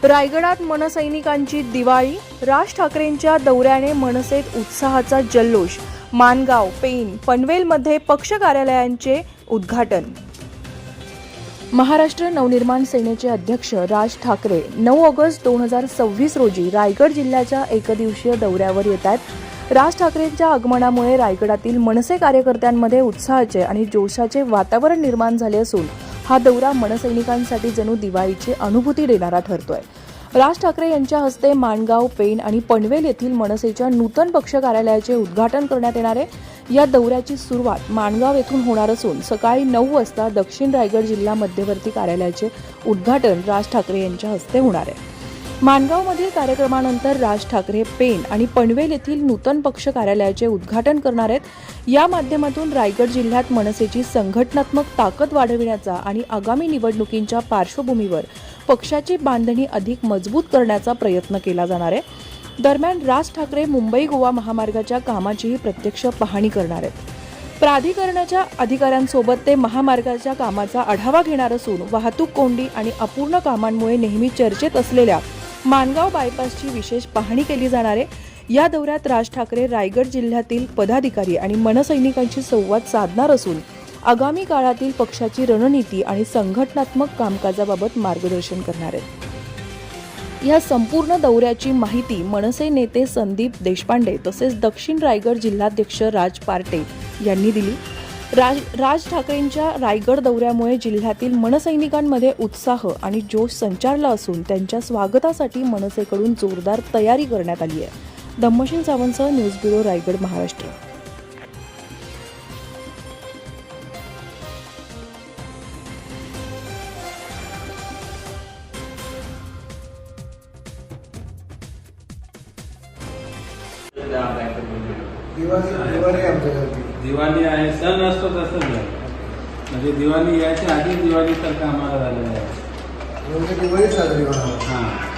रायगडात मनसैनिकांची दिवाळी, राज ठाकरेंच्या दौऱ्याने मनसेत उत्साहाचा जल्लोष, माणगाव, पेण, पनवेलमध्ये पक्ष कार्यालयांचे उद्घाटन। महाराष्ट्र नवनिर्माण सेनेचे अध्यक्ष राज ठाकरे 9 ऑगस्ट 2026 रोजी रायगड जिल्ह्याच्या एकदिवसीय दौऱ्यावर येत आहेत। राज ठाकरेंच्या आगमनामुळे रायगडातील मनसे कार्यकर्त्यांमध्ये उत्साहाचे आणि जोशाचे वातावरण निर्माण झाले असून हा दौरा मनसैनिकांसाठी जणू दिवाळीची अनुभूती देणारा ठरतोय। राज ठाकरे यांच्या हस्ते माणगाव, पेण आणि पनवेल येथील मनसेच्या नूतन पक्ष कार्यालयाचे उद्घाटन करण्यात येणार आहे। या दौऱ्याची सुरुवात माणगाव येथून होणार असून सकाळी 9 वाजता दक्षिण रायगड जिल्हा मध्यवर्ती कार्यालयाचे उद्घाटन राज ठाकरे यांच्या हस्ते होणार आहे। माणगावमधील कार्यक्रमानंतर राज ठाकरे पेण आणि पनवेल येथील नूतन पक्ष कार्यालयाचे उद्घाटन करणार आहेत। या माध्यमातून रायगड जिल्ह्यात मनसेची संघटनात्मक ताकद वाढविण्याचा आणि आगामी निवडणुकींच्या पार्श्वभूमीवर पक्षाची बांधणी अधिक मजबूत करण्याचा प्रयत्न केला जाणार आहे। दरम्यान राज ठाकरे मुंबई गोवा महामार्गाच्या कामाचीही प्रत्यक्ष पाहणी करणार आहेत। प्राधिकरणाच्या अधिकाऱ्यांसोबत ते महामार्गाच्या कामाचा आढावा घेणार असून वाहतूक कोंडी आणि अपूर्ण कामांमुळे नेहमी चर्चेत असलेल्या माणगाव बायपासची विशेष पाहणी केली जाणार आहे। या दौऱ्यात राज ठाकरे रायगड जिल्ह्यातील पदाधिकारी आणि मनसैनिकांशी संवाद साधणार असून आगामी काळातील पक्षाची रणनीती आणि संघटनात्मक कामकाजाबाबत मार्गदर्शन करणार आहेत। या संपूर्ण दौऱ्याची माहिती मनसे नेते संदीप देशपांडे तसेच दक्षिण रायगड जिल्हाध्यक्ष राज पार्टे यांनी दिली। राज ठाकरेंच्या रायगड दौऱ्यामुळे जिल्ह्यातील मनसैनिकांमध्ये उत्साह आणि जोश संचारला असून त्यांच्या स्वागतासाठी मनसेकडून जोरदार तयारी करण्यात आली आहे। धम्मशील सावंतसह न्यूज ब्युरो रायगड महाराष्ट्र। दिवाळी आहे, सण असतो तसंच झालं। म्हणजे दिवाळी यायच्या आधी दिवाळीसारखं आम्हाला झालेलं आहे। दिवाळी साजरी होणार। हां